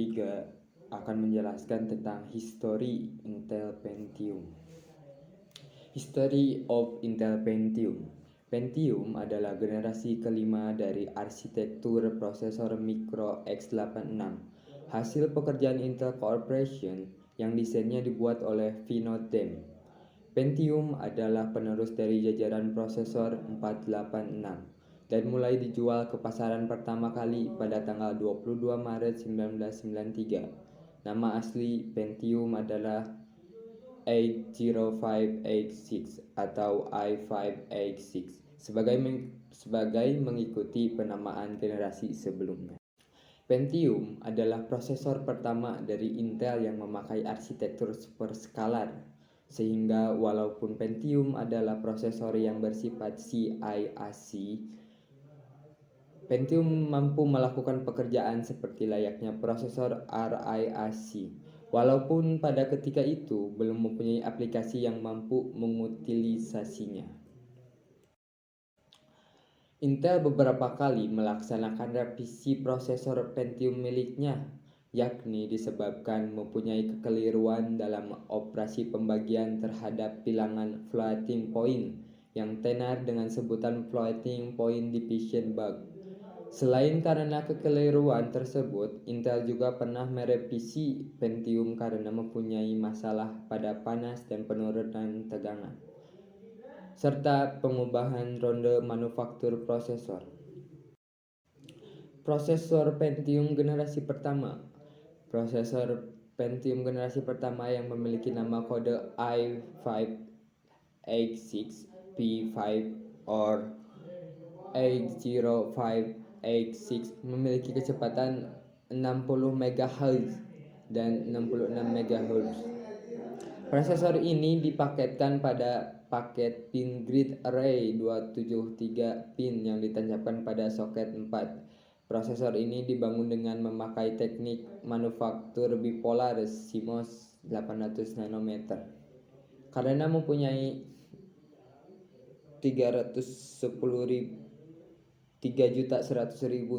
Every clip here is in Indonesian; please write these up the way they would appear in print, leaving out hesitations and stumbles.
ketiga akan menjelaskan tentang history Intel Pentium. History of Intel Pentium. Pentium adalah generasi kelima dari arsitektur prosesor Micro x86, hasil pekerjaan Intel Corporation yang desainnya dibuat oleh Vinod Dem. Pentium adalah penerus dari jajaran prosesor 486 dan mulai dijual ke pasaran pertama kali pada tanggal 22 Maret 1993. Nama asli Pentium adalah 80586 atau i586 sebagai mengikuti penamaan generasi sebelumnya. Pentium adalah prosesor pertama dari Intel yang memakai arsitektur superskalar, sehingga walaupun Pentium adalah prosesor yang bersifat CIAC, Pentium mampu melakukan pekerjaan seperti layaknya prosesor RISC, walaupun pada ketika itu belum mempunyai aplikasi yang mampu mengutilisasinya. Intel beberapa kali melaksanakan revisi prosesor Pentium miliknya, yakni disebabkan mempunyai kekeliruan dalam operasi pembagian terhadap bilangan floating point yang tenar dengan sebutan floating point division bug. Selain karena kekeliruan tersebut, Intel juga pernah merevisi Pentium karena mempunyai masalah pada panas dan penurunan tegangan, serta pengubahan ronde manufaktur prosesor. Prosesor Pentium generasi pertama. Prosesor Pentium generasi pertama yang memiliki nama kode i586, P5, or 80586 memiliki kecepatan 60 MHz dan 66 MHz. Prosesor ini dipaketkan pada paket pin grid array 273 pin yang ditancapkan pada soket 4. Prosesor ini dibangun dengan memakai teknik manufaktur bipolar CMOS 800 nanometer. Karena mempunyai 3.100.000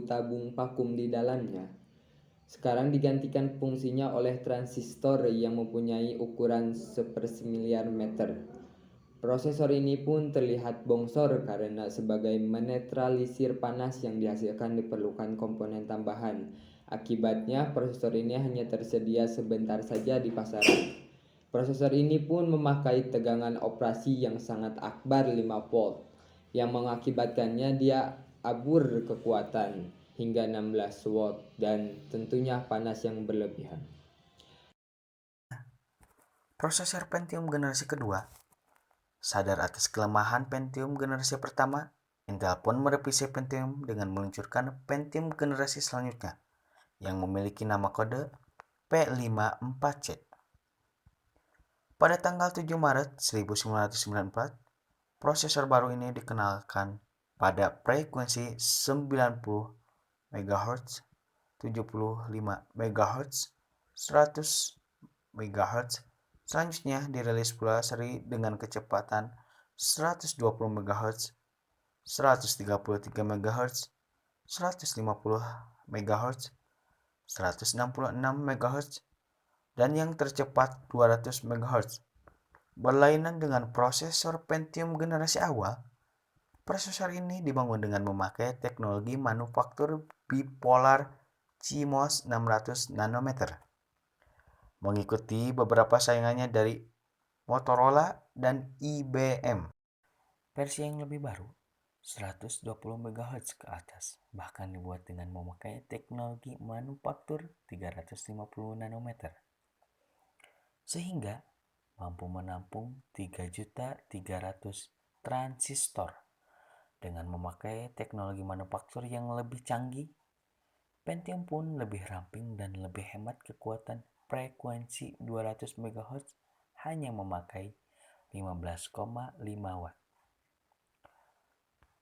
tabung vakum di dalamnya, sekarang digantikan fungsinya oleh transistor yang mempunyai ukuran 1/1000 meter. Prosesor ini pun terlihat bongsor karena sebagai menetralisir panas yang dihasilkan diperlukan komponen tambahan. Akibatnya prosesor ini hanya tersedia sebentar saja di pasaran. Prosesor ini pun memakai tegangan operasi yang sangat akbar 5 volt, yang mengakibatkannya dia abur kekuatan hingga 16 watt dan tentunya panas yang berlebihan. Prosesor Pentium generasi kedua. Sadar atas kelemahan Pentium generasi pertama, Intel pun merevisi Pentium dengan meluncurkan Pentium generasi selanjutnya yang memiliki nama kode P54C. Pada tanggal 7 Maret 1994, prosesor baru ini dikenalkan pada frekuensi 90 MHz, 75 MHz, 100 MHz. Selanjutnya dirilis pula seri dengan kecepatan 120 MHz, 133 MHz, 150 MHz, 166 MHz, dan yang tercepat 200 MHz. Berlainan dengan prosesor Pentium generasi awal, prosesor ini dibangun dengan memakai teknologi manufaktur bipolar CMOS 600 nanometer, mengikuti beberapa saingannya dari Motorola dan IBM. Versi yang lebih baru, 120 MHz ke atas, bahkan dibuat dengan memakai teknologi manufaktur 350 nanometer, sehingga mampu menampung 3.300.000 transistor. Dengan memakai teknologi manufaktur yang lebih canggih, Pentium pun lebih ramping dan lebih hemat kekuatan frekuensi 200 MHz hanya memakai 15,5 watt.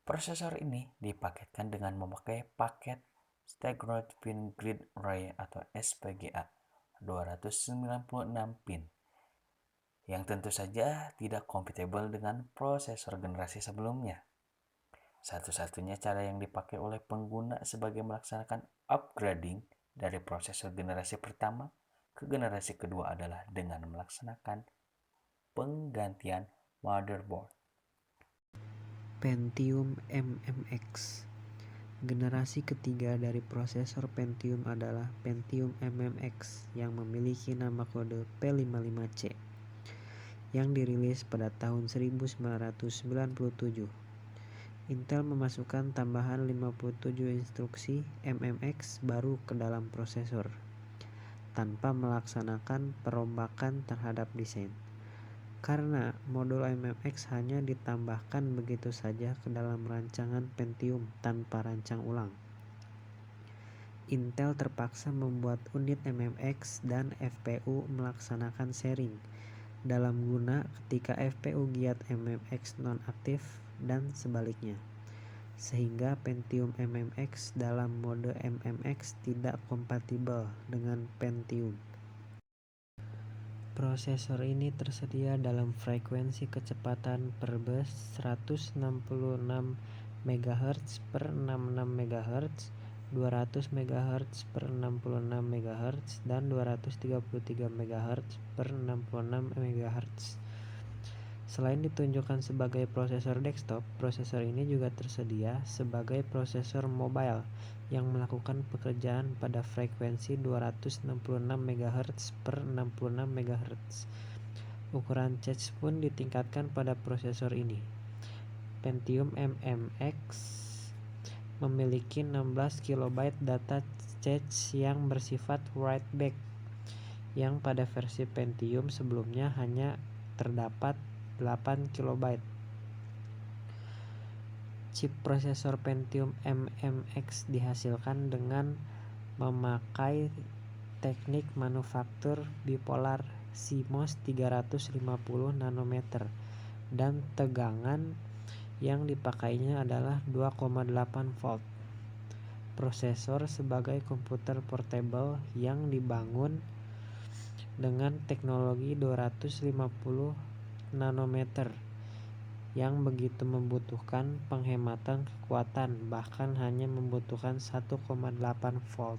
Prosesor ini dipaketkan dengan memakai paket Staggered Pin Grid Array atau SPGA 296 pin, yang tentu saja tidak kompatibel dengan prosesor generasi sebelumnya. Satu-satunya cara yang dipakai oleh pengguna sebagai melaksanakan upgrading dari prosesor generasi pertama ke generasi kedua adalah dengan melaksanakan penggantian motherboard. Pentium MMX. Generasi ketiga dari prosesor Pentium adalah Pentium MMX yang memiliki nama kode P55C yang dirilis pada tahun 1997. Intel memasukkan tambahan 57 instruksi MMX baru ke dalam prosesor tanpa melaksanakan perombakan terhadap desain. Karena modul MMX hanya ditambahkan begitu saja ke dalam rancangan Pentium tanpa rancang ulang, Intel terpaksa membuat unit MMX dan FPU melaksanakan sharing dalam guna ketika FPU giat MMX nonaktif dan sebaliknya, sehingga Pentium MMX dalam mode MMX tidak kompatibel dengan Pentium. Prosesor ini tersedia dalam frekuensi kecepatan per bus 166 MHz per 66 MHz, 200 MHz per 66 MHz, dan 233 MHz per 66 MHz. Selain ditunjukkan sebagai prosesor desktop, prosesor ini juga tersedia sebagai prosesor mobile yang melakukan pekerjaan pada frekuensi 266 MHz per 66 MHz. Ukuran cache pun ditingkatkan pada prosesor ini. Pentium MMX memiliki 16 KB data cache yang bersifat write back, yang pada versi Pentium sebelumnya hanya terdapat 8 KB. Chip prosesor Pentium MMX dihasilkan dengan memakai teknik manufaktur bipolar CMOS 350 nanometer dan tegangan yang dipakainya adalah 2,8 volt. Prosesor sebagai komputer portable yang dibangun dengan teknologi 250 nanometer yang begitu membutuhkan penghematan kekuatan, bahkan hanya membutuhkan 1,8 volt.